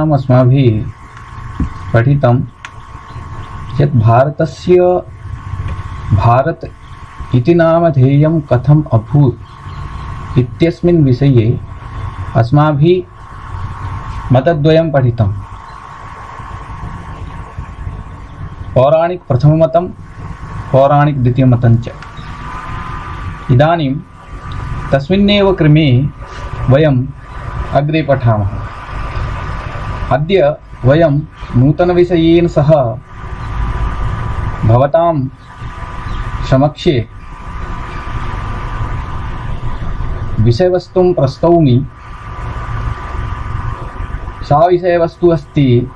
विद्यायाम् अस्माभिः पठितं यत् भारत इति नामधेयं कथम् अभूत् इत्यस्मिन् विषये अस्माभिः मतद्वयं पठितम्। पौराणिक प्रथममतं, पौराणिक द्वितीयमतं च। इदानीं तस्मिन्नेव क्रमे वयम् अग्रे पठामः। अद्य वयं नूतनविषयेन सह भवतां समक्षे विषयवस्तुं प्रस्तौमि। सा विषयवस्तु अस्ति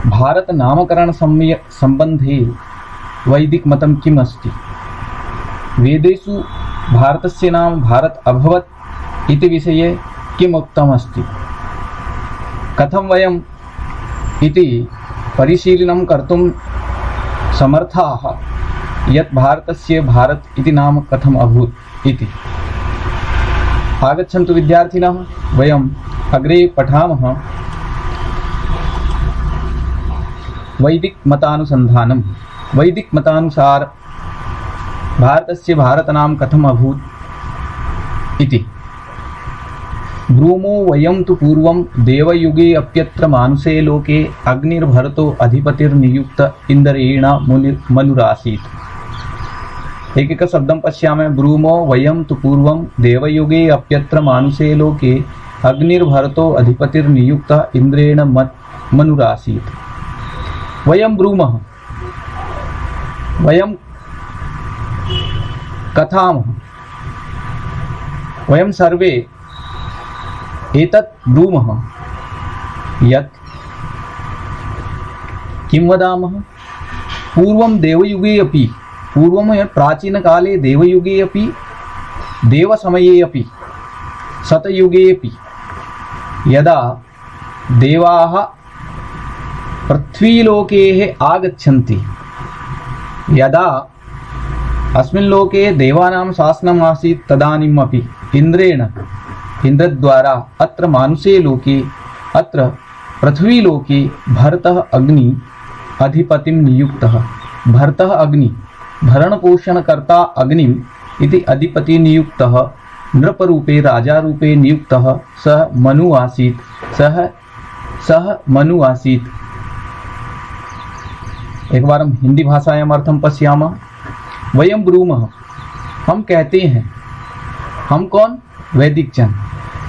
भारत नामकरण संबंधे वैदिक मतं किम् अस्ति। वेदेषु भारतस्य नाम भारत अभवत् इति विषये किम् उक्तम् अस्ति। कथं वयम् इति परिशीलनं कर्तुं समर्थाः यत् भारतस्य भारत इति नाम कथम् अभूत् इति। आगच्छन्तु विद्यार्थिनः, वयम् अग्रे पठामः वैदिक मतानुसंधानम्। वैदिक मतानुसार भारतस्य भारत नाम कथम् अभूत् इति। ब्रूमो वयं तु पूर्वं देवयुगे अप्यत्र मानुषे लोके अग्निर्भरतो अधिपतिर्नियुक्त इन्द्रेण मनुरासीत्। एकैक शब्दं पश्यामः। ब्रूमो वयं तु पूर्वं देवयुगे अप्यत्र मानुषे लोके अग्निर्भरतो अधिपतिर्नियुक्त इन्द्रेण मनुरासीत्। वयं ब्रूमः, वयं कथामः, वयं सर्वे एतत् ब्रूमः यत् किं वदामः। पूर्वं देवयुगे अपि, पूर्वं प्राचीनकाले देवयुगे अपि, देवसमये अपि, सतयुगे अपि यदा देवाः पृथ्वीलोके आगच्छन्ति, यदा अस्मिन् लोके देवानां शासनम् आसीत्, तदानीम् अपि इन्द्रद्वारा अत्र मानुषे लोके, अत्र पृथ्वीलोके भरतः अग्नि अधिपतिं नियुक्तः। भरतः अग्नि, भरणपोषणकर्ता अग्निम् इति अधिपति नियुक्तः, नृपरूपे राजारूपे नियुक्तः सः मनु आसीत्। सः मनु आसीत्। एक बार हम हिंदी भाषायाम् अर्थं पश्यामः। वयं ब्रूमः, हम कहते हैं। हम कौन? वैदिक जन।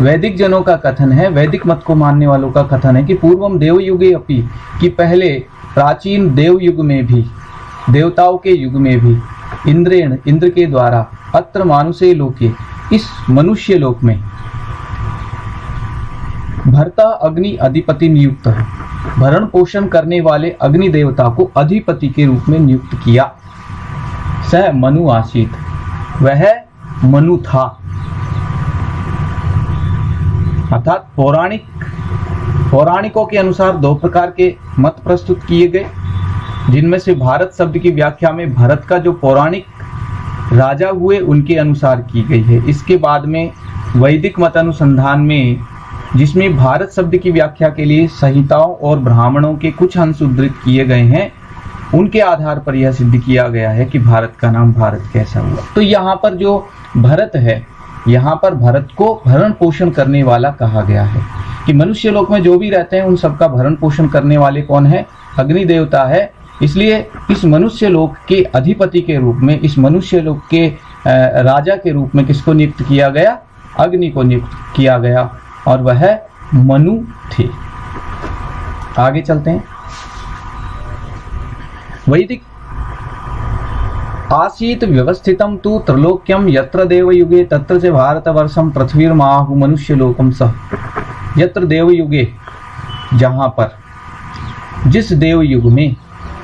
वैदिक जनों का कथन है, वैदिक मत को मानने वालों का कथन है कि पूर्वम देवयुगे अपि, कि पहले प्राचीन देवयुग में भी, देवताओं के युग में भी, इंद्र के द्वारा अत्र मानुषे लोके, इस मनुष्य लोक में भरता अग्नि अधिपति नियुक्त है। भरण पोषण करने वाले अग्नि देवता को अधिपति के रूप में नियुक्त किया। सह मनु आसीत, वह मनु था। अर्थात पौराणिकों के अनुसार दो प्रकार के मत प्रस्तुत किए गए, जिनमें से भारत शब्द की व्याख्या में भरत का जो पौराणिक राजा हुए उनके अनुसार की गई है। इसके बाद में वैदिक मत अनुसंधान में, जिसमें भारत शब्द की व्याख्या के लिए संहिताओं और ब्राह्मणों के कुछ अंश उद्धृत किए गए हैं, उनके आधार पर यह सिद्ध किया गया है कि भारत का नाम भारत कैसा हुआ। तो यहाँ पर जो भरत है, यहाँ पर भरत को भरण पोषण करने वाला कहा गया है कि मनुष्य लोक में जो भी रहते हैं उन सबका भरण पोषण करने वाले कौन है? अग्नि देवता है। इसलिए इस मनुष्य लोक के अधिपति के रूप में, इस मनुष्य लोक के राजा के रूप में किसको नियुक्त किया गया? अग्नि को नियुक्त किया गया, और वह मनु थे। आगे चलते हैं। वैदिक आसीत व्यवस्थितम तु त्रैलोक्यम यत्र देवयुगे तत्र च भारतवर्षम पृथ्वीर्माहु मनुष्यलोकम सह। यत्र देवयुगे, जहां पर, जिस देवयुग में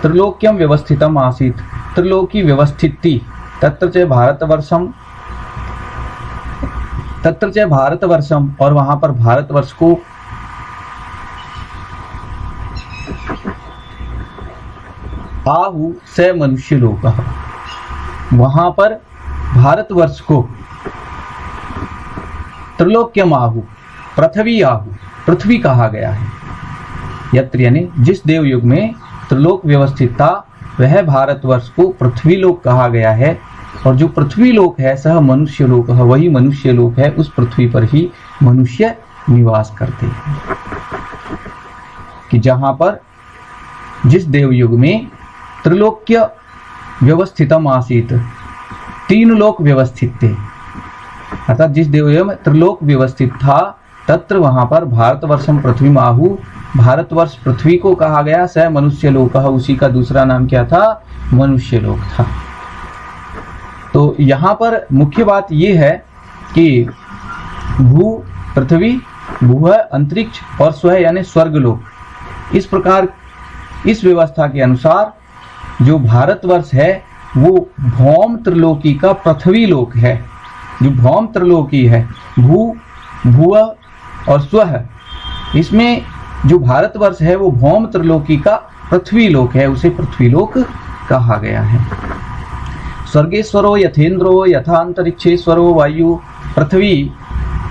त्रिलोक्यम व्यवस्थितम आसीत, त्रिलोकी व्यवस्थित थी, तत्र च भारतवर्षम, और वहां पर भारतवर्ष को आहु स मनुष्य लोक, वहां पर भारतवर्ष को त्रिलोक्यम आहु, पृथ्वी आहु, पृथ्वी कहा गया है। यत्र यानी जिस देवयुग में त्रिलोक व्यवस्थित था वह भारतवर्ष को पृथ्वी लोक कहा गया है। और जो पृथ्वी लोक है सह मनुष्य लोक है, वही मनुष्य लोक है। उस पृथ्वी पर ही मनुष्य निवास करते हैं। कि जहां पर जिस देवयुग में त्रिलोक्य व्यवस्थितम आसीत, तीन लोक व्यवस्थित थे, अर्थात जिस देवयुग में त्रिलोक व्यवस्थित था तत्र वहां पर भारतवर्षम पृथ्वी माहु, भारतवर्ष पृथ्वी को कहा गया। स मनुष्य लोक, उसी का दूसरा नाम क्या था? मनुष्य लोक था। तो यहाँ पर मुख्य बात यह है कि भू पृथ्वी, भूह अंतरिक्ष और स्व यानी स्वर्गलोक, इस प्रकार इस व्यवस्था के अनुसार जो भारतवर्ष है वो भौम त्रिलोकी का पृथ्वी लोक है। जो भौम त्रिलोकी है, भू, भुव और स्व, इसमें जो भारतवर्ष है वो भौम त्रिलोकी का पृथ्वी लोक है, उसे पृथ्वी लोक कहा गया है। स्वर्गेश्वरो यथेन्द्रो यथा अंतरिक्षेश्वरो वायु पृथ्वी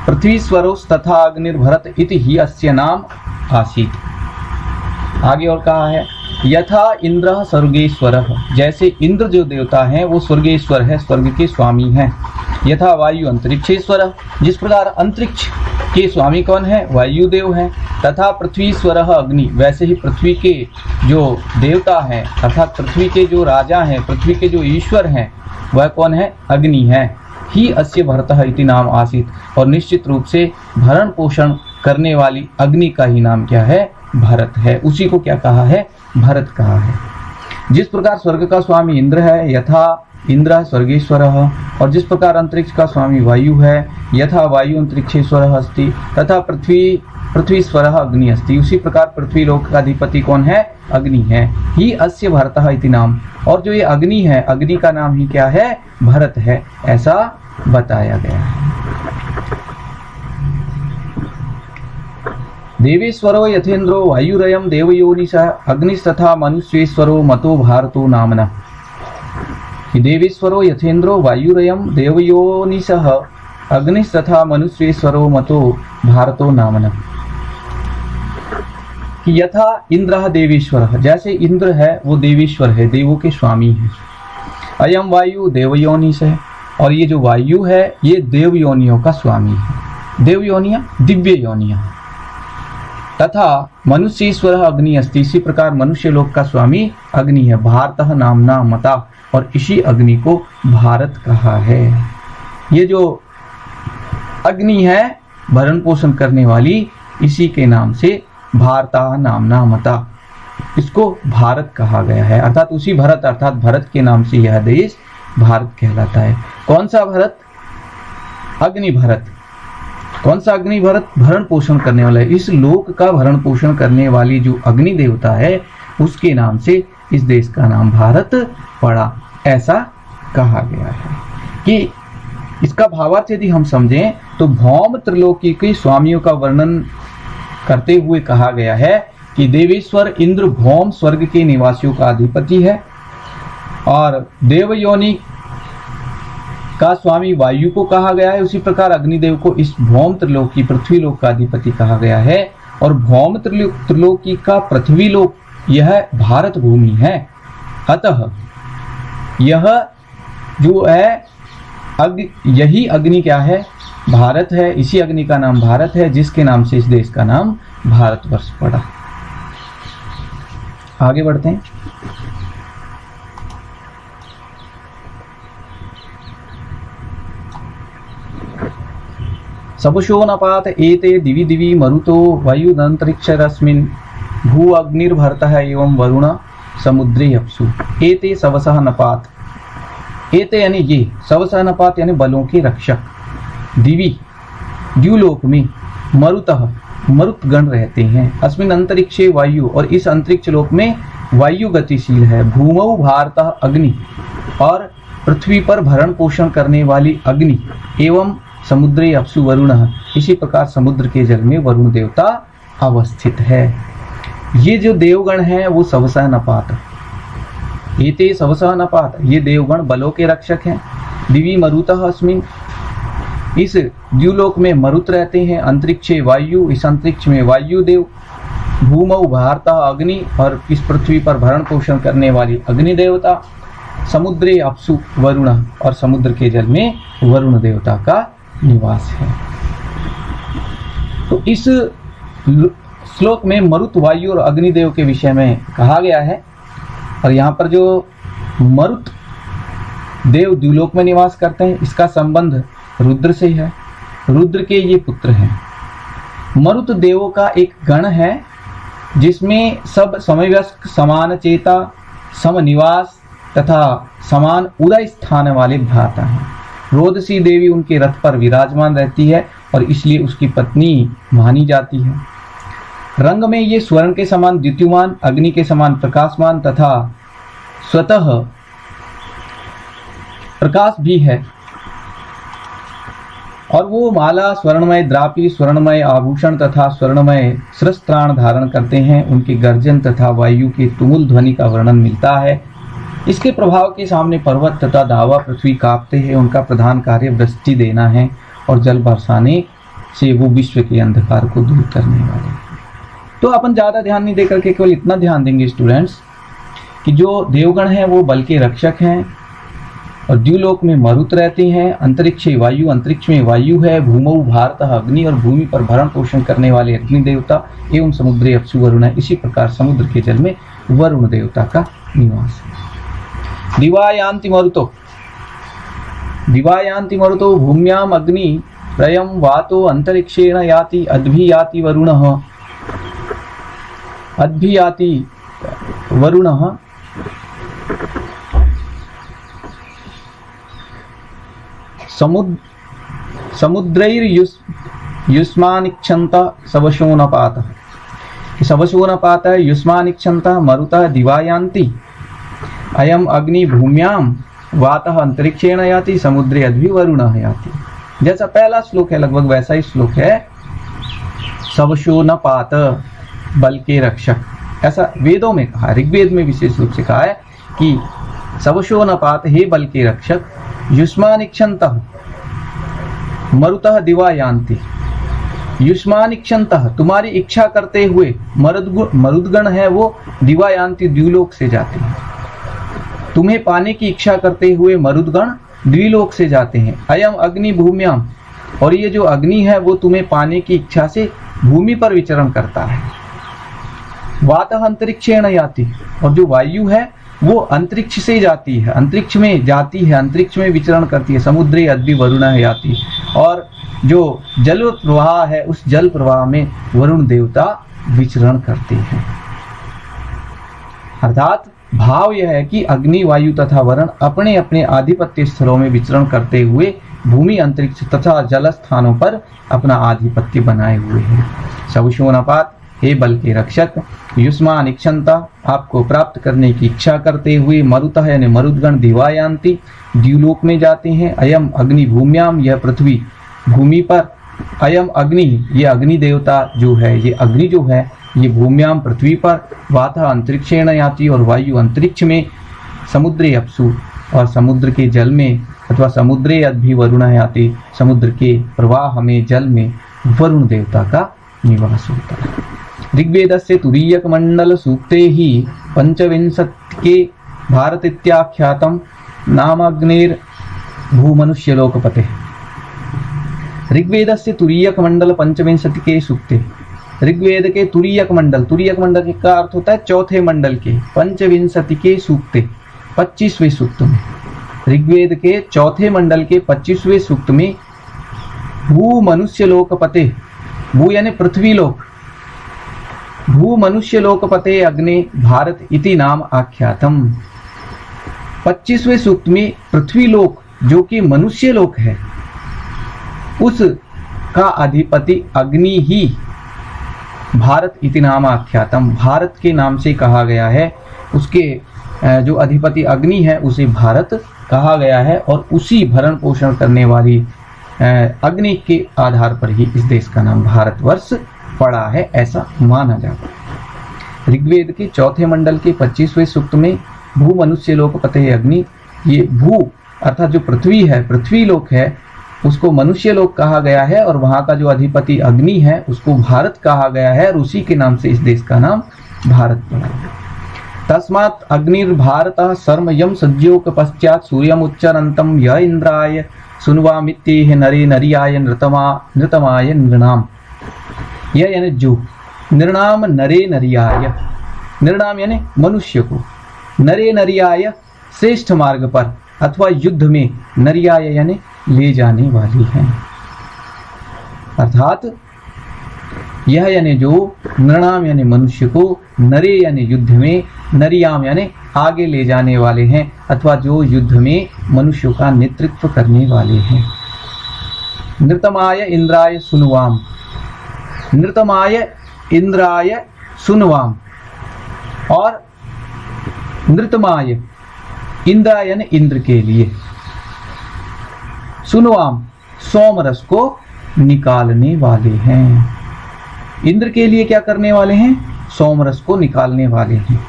पृथ्वीश्वरोस्तथा अग्निर्भरत इति ही अस्य नाम आसीत। आगे और कहा है यथा इंद्र स्वर्गेश्वर, जैसे इंद्र जो देवता हैं वो स्वर्गेश्वर है, स्वर्ग के स्वामी हैं। यथा वायु अंतरिक्षेश्वर, जिस प्रकार अंतरिक्ष के स्वामी कौन है? वायुदेव हैं। तथा पृथ्वीश्वर अग्नि, वैसे ही पृथ्वी के जो देवता हैं अर्थात पृथ्वी के जो राजा हैं, पृथ्वी के जो ईश्वर हैं वह कौन है? अग्नि है। ही अस्य भरतः इति नाम आसीत, और निश्चित रूप से भरण पोषण करने वाली अग्नि का ही नाम क्या है? भरत है। उसी को क्या कहा है? भरत कहा है। जिस प्रकार स्वर्ग का स्वामी इंद्र है, यथा इंद्र स्वर्गेश्वर, और जिस प्रकार अंतरिक्ष का स्वामी वायु है, यथा वायु अंतरिक्षेश्वर अस्ति, तथा पृथ्वीश्वर अग्नि अस्ति, उसी प्रकार पृथ्वी लोक का अधिपति कौन है? अग्नि है। ही अस्य भरतः इति नाम, और जो ये अग्नि है, अग्नि का नाम ही क्या है? भरत है, ऐसा बताया गया है। देवेश्वरो यथेन्द्रो वायुरयम देवयोनिशः अग्निस्तथा मनुष्येश्वरो मतो भारतो नामना। देवेश्वरो यथेन्द्रो वायुरयम देवयोनिशः अग्निस्तथा मनुष्येश्वरो मतो भारतो नामना। कि यथा इंद्र देवेश्वर, जैसे इंद्र है वो देवेश्वर है, देवों के स्वामी है। अयम वायु देवयोनिश है, और ये जो वायु है ये देव योनियों का स्वामी है। देव योनिया दिव्य योनिया। तथा मनुष्येश्वर अग्नि अस्ति, इसी प्रकार मनुष्य लोक का स्वामी अग्नि है। भारतः नामना मता, और इसी अग्नि को भारत कहा है। ये जो अग्नि है भरण पोषण करने वाली, इसी के नाम से भारतः नामना मता, इसको भारत कहा गया है। अर्थात उसी भरत अर्थात भरत के नाम से यह देश भारत कहलाता है। कौन सा भरत? अग्नि भरत। कौन सा अग्नि भरत? भरण पोषण करने वाला है। इस लोक का भरण पोषण करने वाली जो अग्नि देवता है उसके नाम से इस देश का नाम भारत पड़ा, ऐसा कहा गया है। कि इसका भावार्थ यदि हम समझें तो भौम त्रिलोकी के स्वामियों का वर्णन करते हुए कहा गया है कि देवेश्वर इंद्र भौम स्वर्ग के निवासियों का अधिपति है, और देवयोनि का स्वामी वायु को कहा गया है। उसी प्रकार अग्निदेव को इस भौम त्रिलोकी पृथ्वी लोक का अधिपति कहा गया है, और भौम त्रिलोकी का पृथ्वी लोक यह भारत भूमि है। अतः यह जो है यही अग्नि क्या है? भारत है। इसी अग्नि का नाम भारत है, जिसके नाम से इस देश का नाम भारतवर्ष पड़ा। आगे बढ़ते हैं। सबशो नपात एते दिवि दिवि मरुतो वायुदंतरिक्षरस्मिन् भू अग्निर्भरतः एवं वरुण समुद्रे अप्सु। एते सवसः नपात, एते यानी ये, सवसः नपात यानी बलों के रक्षक। दिवि द्युलोक में, मरुतः मरुतगण रहते हैं। अस्मिन् अंतरिक्षे वायु, और इस अंतरिक्ष लोक में वायु गतिशील है। भूमौ भारतः अग्नि, और पृथ्वी पर भरण पोषण करने वाली अग्नि। एवं समुद्रे अप्सु वरुण, इसी प्रकार समुद्र के जल में वरुण देवता अवस्थित है। ये जो देवगण हैं वो सवसः नपात, एते सवसः नपात, ये देवगण बलों के रक्षक हैं। दिवि मरुतः अस्मिन्, इस द्युलोक में मरुत रहते हैं, अंतरिक्षे वायु, इस अंतरिक्ष में वायु देव, भूमौ भारता अग्नि, और इस पृथ्वी पर भरण पोषण करने वाली अग्नि देवता, समुद्रे अप्सु वरुण, और समुद्र के जल में वरुण देवता का निवास है। तो इस श्लोक में मरुत, वायु और अग्निदेव के विषय में कहा गया है। और यहाँ पर जो मरुत देव द्युलोक में निवास करते हैं, इसका संबंध रुद्र से है। रुद्र के ये पुत्र हैं। मरुत देवों का एक गण है जिसमें सब समवयस्क, समान चेता, समनिवास तथा समान उदय स्थान वाले भ्राता हैं। रोदसी देवी उनके रथ पर विराजमान रहती है और इसलिए उसकी पत्नी मानी जाती है। रंग में ये स्वर्ण के समान द्युतिमान, अग्नि के समान प्रकाशमान तथा स्वतः प्रकाश भी है। और वो माला, स्वर्णमय द्रापी, स्वर्णमय आभूषण तथा स्वर्णमय शस्त्राण धारण करते हैं। उनके गर्जन तथा वायु के तुमुल ध्वनि का वर्णन मिलता है। इसके प्रभाव के सामने पर्वत तथा दावा पृथ्वी कांपते हैं। उनका प्रधान कार्य वृष्टि देना है और जल बरसाने से वो विश्व के अंधकार को दूर करने वाले हैं। तो अपन ज्यादा ध्यान नहीं देकर के केवल इतना ध्यान देंगे स्टूडेंट्स कि जो देवगण हैं वो बल के रक्षक हैं और द्युलोक में मरुत रहते हैं, अंतरिक्षे वायु, अंतरिक्ष में वायु है, भूमौ भारत अग्नि, और भूमि पर भरण पोषण करने वाले अग्नि देवता, एवं समुद्रे अप्सु वरुण है। इसी प्रकार समुद्र के जल में वरुण देवता का निवास है। दिवायान्ति मरुतो, दिवायान्ति मरुतो भूम्याम अग्नि रयम वातो अंतरिक्षेण याति अद्भियाति वरुणः, अद्भियाति वरुणः समुद्रैर्युष्मानिक्षन्त सवशोनपातः, सवशोनपातः युष्मानिक्षन्त मरुतः दिवायान्ति, अयम अग्नि भूम्याम वातः अंतरिक्षेण याति, समुद्रे अद्भि वरुणः याति। जैसा पहला श्लोक है लगभग वैसा ही श्लोक है। सवशोनपात, बल के रक्षक, ऐसा वेदों में कहा, ऋग्वेद में विशेष रूप से कहा है कि सवशोनपात, हे बल के रक्षक, युष्मानिक्षन्तः मरुतः दिवायान्ति, युष्मानिक्षन्तः तुम्हारी इच्छा करते हुए मरुदगण है वो दिवायान्ति द्युलोक से जाते हैं। तुम्हें पाने की इच्छा करते हुए मरुदगण द्विलोक से जाते हैं। अयम अग्नि भूम्याम, और ये जो अग्नि है वो तुम्हें पाने की इच्छा से भूमि पर विचरण करता है। वातः अंतरिक्षेण याति, और जो वायु है वो अंतरिक्ष से जाती है, अंतरिक्ष में जाती है, अंतरिक्ष में विचरण करती है। समुद्रे अद्भि वरुणः याति, और जो जल प्रवाह है उस जल प्रवाह में वरुण देवता विचरण करते हैं। अर्थात भाव यह है कि अग्नि, वायु तथा वरुण अपने अपने आधिपत्य स्थलों में विचरण करते हुए भूमि, अंतरिक्ष तथा जल स्थानों पर अपना आधिपत्य बनाए हुए हैं। सवशोनपात, हे बल के रक्षक, युष्मानिक्षन्ता, आपको प्राप्त करने की इच्छा करते हुए, मरुतः यानी मरुदगण दिवायान्ति, द्युलोक में जाते हैं। अयम अग्नि भूम्याम, यह पृथ्वी भूमि पर, अयम अग्नि, ये अग्नि देवता जो है, ये अग्नि जो है ये भूम्याम पृथ्वी पर, वातः अंतरिक्षेण याति, और वायु अंतरिक्ष में, समुद्रे अप्सु, और समुद्र के जल में, अथवा समुद्रे अद्भि वरुण याति, समुद्र के प्रवाह में, जल में वरुण देवता का निवास होता है। ऋग्वेदस्य तुरीयक मंडल सूक्ते ही पंचविंशतिके भारत इत्याख्यातम नामाग्नेर भूमनुष्य लोकपते। ऋग्वेदस्य तुरीयक मंडल पंचविंशतिके सूक्ते, ऋग्वेद के तुरीयक मंडल का अर्थ होता है चौथे मंडल के, पंचविंशतिके सूक्ते 25वें सूक्त में, ऋग्वेद के चौथे मंडल के 25वें सूक्त में भू मनुष्य लोकपते, भू यानी पृथ्वी लोक, भू मनुष्य लोकपते अग्ने भारत इति नाम आख्यातम। 25वें सूक्त में पृथ्वी लोक जो कि मनुष्य लोक है उस का अधिपति अग्नि ही भारत इति नाम आख्यातम, भारत के नाम से कहा गया है। उसके जो अधिपति अग्नि है उसे भारत कहा गया है और उसी भरण पोषण करने वाली अग्नि के आधार पर ही इस देश का नाम भारतवर्ष पड़ा है, ऐसा माना जाता है। ऋग्वेद के चौथे मंडल के 25वें सूक्त में भू मनुष्य लोकपते अग्नि, ये भू अर्थात जो पृथ्वी है, पृथ्वी लोक है, उसको मनुष्य लोक कहा गया है, और वहां का जो अधिपति अग्नि है उसको भारत कहा गया है, और उसी के नाम से इस देश का नाम भारत पड़ा। तस्मात् अग्निर्भारतः सर्म यम सज्जोक पश्चात सूर्यम उच्चरंतम य इंद्राय सुनवामित्येह नरे नरियाय नृतमाय नृणाम। यह यानी जो, नृणाम नरे नरियाय, नृणाम यानी मनुष्य को, नरे नरियाय श्रेष्ठ मार्ग पर अथवा युद्ध में, नरियाय यानी ले जाने वाली है। अर्थात यह यानी जो, नृणाम यानी मनुष्य को, नरे यानी युद्ध में, नरियाम यानी आगे ले जाने वाले हैं, अथवा जो युद्ध में मनुष्यों का नेतृत्व करने वाले हैं। नृतमाय इंद्राय सुनवाम, नृतमाय इंद्राय सुनवाम, और नृतमाय इंद्राय यानी इंद्र के लिए, सुनवाम सोमरस को निकालने वाले हैं। इंद्र के लिए क्या करने वाले हैं? सोमरस को निकालने वाले हैं।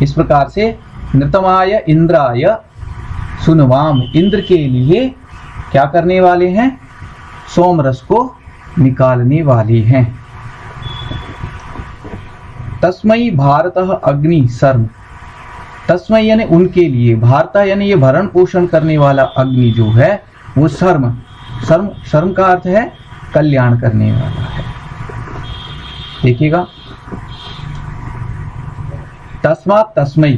इस प्रकार से नृतमाय इंद्राय सुनवाम, इंद्र के लिए क्या करने वाले हैं? सोमरस को निकालने वाले हैं। तस्मै भारतः अग्नि सर्म, तस्मै यानी उनके लिए, भारत यानी ये भरण पोषण करने वाला अग्नि जो है वो सर्म, सर्म सर्म का अर्थ है कल्याण करने वाला है। देखिएगा, तस्मात् तस्मै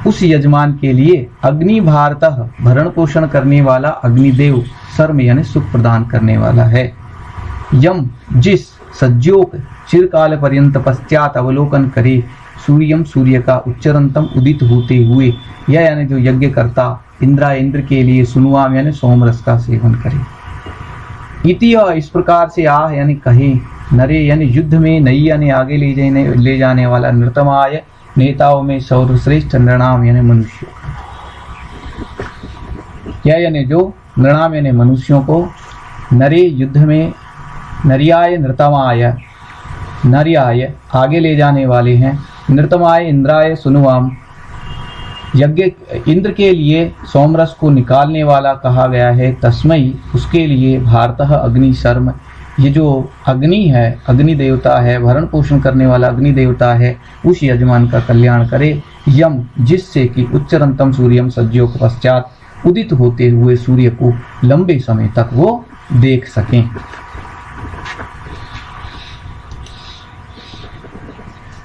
उस यजमान के लिए, अग्नि भारतः भरण पोषण करने वाला अग्निदेव, सर्म यानी सुख प्रदान करने वाला है। यम जिस, सज्जोक चिरकाल पर्यंत पश्चात अवलोकन करे, सूर्यम सूर्य का, उच्चरंतम उदित होते हुए, यह यानी जो यज्ञ करता, इंद्रा इंद्र के लिए, सुनवाम यानी सोमरस का सेवन करे। इति इस प्रकार से आह यानी कहे, नरे यानी युद्ध में, नई यानी आगे ले जाने वाला, नृतमाय नेताओं में सर्वश्रेष्ठ, नृणाम यानी मनुष्यों का, यह यानी जो, नृणाम यानी मनुष्यों को, नरे युद्ध में, नरियाय नृतमाय, नरियाय आगे ले जाने वाले हैं, नृतमाय इंद्राय सुनवाम यज्ञ इंद्र के लिए, सोमरस को निकालने वाला कहा गया है। तस्मई उसके लिए, भारतः अग्नि शर्म, ये जो अग्नि है, अग्नि देवता है, भरण पोषण करने वाला अग्नि देवता है, उस यजमान का कल्याण करे। यम जिससे कि उच्चरंतम सूर्यम सज्जों के पश्चात उदित होते हुए सूर्य को लंबे समय तक वो देख सकें।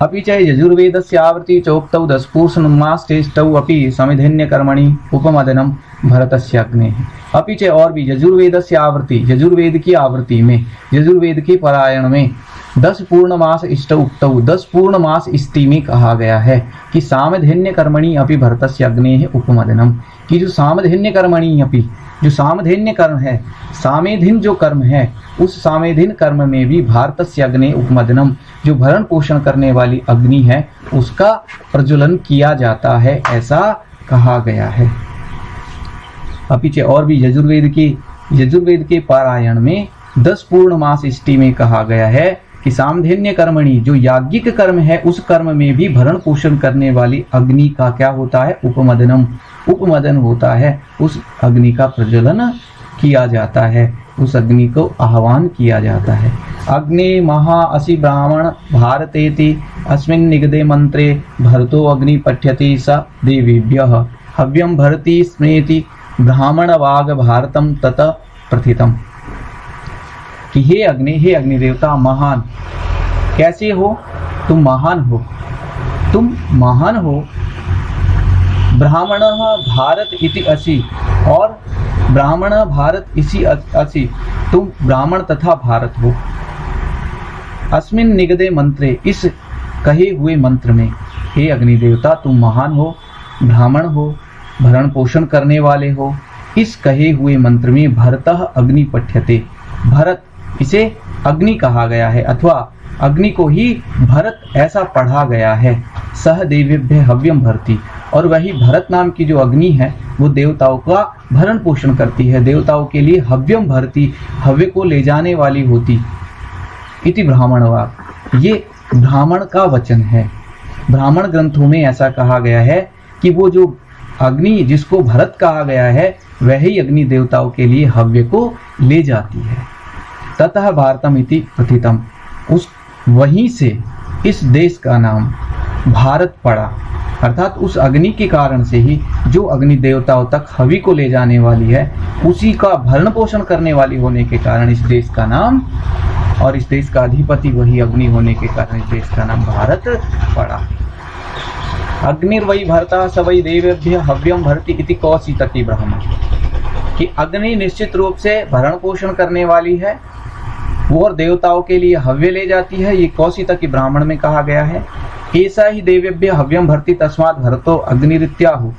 अपि च यजुर्वेदस्य आवृत्ति चोक्तौ दशपूर्णमाश्चेष्टौ अपि समिधिन्य कर्मणि उपमदनम भरतस्य अग्नेः। अपि च और भी यजुर्वेदस्य आवृत्ति, यजुर्वेद की आवृत्ति में, यजुर्वेद के पारायण में 10 पूर्ण मास इष्ट उक्तौ, 10 पूर्ण मास इष्टि में कहा गया है कि सामधिन्य कर्मणि अपि भरतस्य अग्नेः उपमदनम, कि जो सामधिन्य कर्मणि अपि, जो सामधिन्य कर्म है, सामेधिन जो कर्म है, उस सामेधिन कर्म में भी भारतस्य अग्ने उपमदनम, जो भरण पोषण करने वाली अग्नि है उसका प्रज्वलन किया जाता है, ऐसा कहा गया है। अपिच और भी यजुर्वेद के पारायण में 10 पूर्ण मास इष्टि में कहा गया है कि सामधिन्य कर्मणि, जो याज्ञिक कर्म है उस कर्म में भी भरण पोषण करने वाली अग्नि का क्या होता है? उपमदनम, उपमदन होता है, उस अग्नि का प्रज्वलन किया जाता है, उस अग्नि को आह्वान किया जाता है। अग्नि महा असि ब्राह्मण भारतेति अस्मिन् निगदे मंत्रे भरतो अग्नि पठ्यति स देवेभ्यः हव्यम भरति स्मृति ब्राह्मण वाग भारतम तत प्रथितम। कि हे अग्नि देवता महान, कैसे हो तुम? महान हो, तुम महान हो। ब्राह्मण भारत इति असि, और ब्राह्मण भारत इसी असि, तुम ब्राह्मण तथा भारत हो। अस्मिन् निगदे मंत्रे, इस कहे हुए मंत्र में, हे अग्नि देवता तुम महान हो, ब्राह्मण हो, भरण पोषण करने वाले हो। इस कहे हुए मंत्र में भरतः अग्नि पठ्यते, भरत इसे अग्नि कहा गया है, अथवा अग्नि को ही भरत ऐसा पढ़ा गया है। सह देवेभ्य हव्यम भरती, और वही भरत नाम की जो अग्नि है वो देवताओं का भरण पोषण करती है, देवताओं के लिए हव्यम भरती, हव्य को ले जाने वाली होती। इति ब्राह्मण वाक, ये ब्राह्मण का वचन है। ब्राह्मण ग्रंथों में ऐसा कहा गया है कि वो जो अग्नि जिसको भरत कहा गया है वही अग्नि देवताओं के लिए हव्य को ले जाती है। ततः भारतम इति प्रथितम, उस वहीं से इस देश का नाम भारत पड़ा, अर्थात उस अग्नि के कारण से ही जो अग्नि देवताओं तक हवि को ले जाने वाली है, उसी का भरण पोषण करने वाली होने के कारण इस देश का नाम, और इस देश का अधिपति वही अग्नि होने के कारण इस देश का नाम भारत पड़ा। अग्निर्वै भरता स वै देवेभ्य हव्यम भरति इति कौशितकी ब्राह्मण, कि अग्नि निश्चित रूप से भरण पोषण करने वाली है, वो और देवताओं के लिए हव्य ले जाती है, ये कौशितकी ब्राह्मण में कहा गया है। ऐसा ही देवेभ्य हव्यम भरति तस्मात् भरतो अग्निरित्याहु,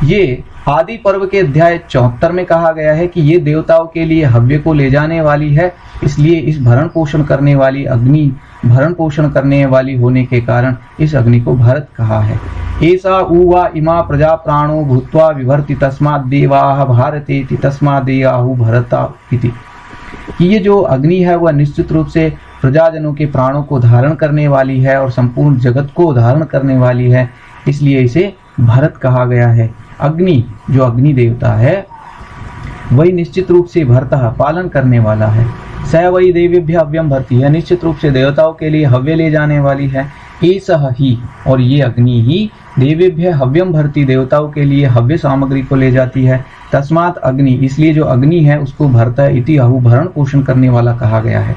ये आदि पर्व के अध्याय 74 में कहा गया है कि ये देवताओं के लिए हव्य को ले जाने वाली है, इसलिए इस भरण पोषण करने वाली अग्नि भरण पोषण करने वाली होने के कारण इस अग्नि को भरत कहा है। ऐसा उवा इमा प्रजा प्राणो भूत्वा विभर्ति तस्मात् देवाः भारतेति तस्मात् देयाहु भरता इति, कि ये जो अग्नि है वह निश्चित रूप से प्रजाजनों के प्राणों को धारण करने वाली है और संपूर्ण जगत को धारण करने वाली है, इसलिए इसे भरत कहा गया है। अग्नि जो अग्नि देवता है वही निश्चित रूप से भरता पालन करने वाला है। स वही देवेभ्य हव्यम भरती है, निश्चित रूप से देवताओं के लिए हव्य ले जाने वाली है। ऐसा ही, और ये अग्नि ही देवेभ्य हव्यम भरती, देवताओं के लिए हव्य सामग्री को ले जाती है। तस्मात् अग्नि, इसलिए जो अग्नि है उसको भरता इति आहु भरण पोषण करने वाला कहा गया है।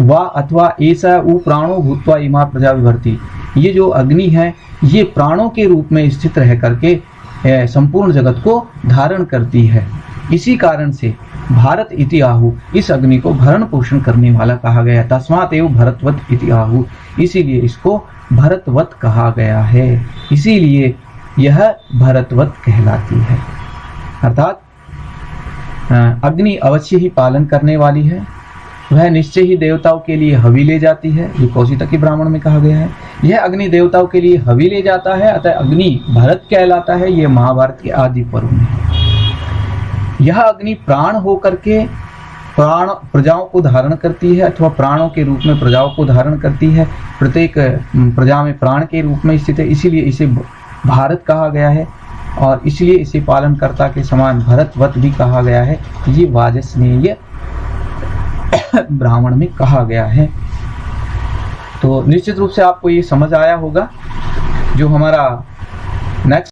वा अथवा ऐसा उ प्राणो भूत्वा इमा प्रजा विभर्ति, ये जो अग्नि है ये प्राणों के रूप में स्थित रह करके संपूर्ण जगत को धारण करती है। इसी कारण से भारत इति आहु, इस अग्नि को भरण पोषण करने वाला कहा गया। तस्मात् एव भरतवत इति आहु, इसीलिए इसको भरतवत कहा गया है, इसीलिए यह भरतवत कहलाती है। अर्थात अग्नि अवश्य ही पालन करने वाली है, वह निश्चय ही देवताओं के लिए हवि ले जाती है, जो कौशितकी ब्राह्मण में कहा गया है। यह अग्नि देवताओं के लिए हवि ले जाता है, अतः अग्नि भरत कहलाता है। यह महाभारत के आदि पर्व में है। यह अग्नि प्राण होकर के प्राण प्रजाओं को धारण करती है, अथवा प्राणों के रूप में प्रजाओं को धारण करती है। प्रत्येक प्रजा में प्राण के रूप में स्थित है, इसीलिए इसे भारत कहा गया है, और इसलिए इसे पालनकर्ता के समान भरतवत भी कहा गया है। ये वाजस्नेय ब्राह्मण में कहा गया है। तो निश्चित रूप से आपको ये समझ आया होगा। जो हमारा नेक्स्ट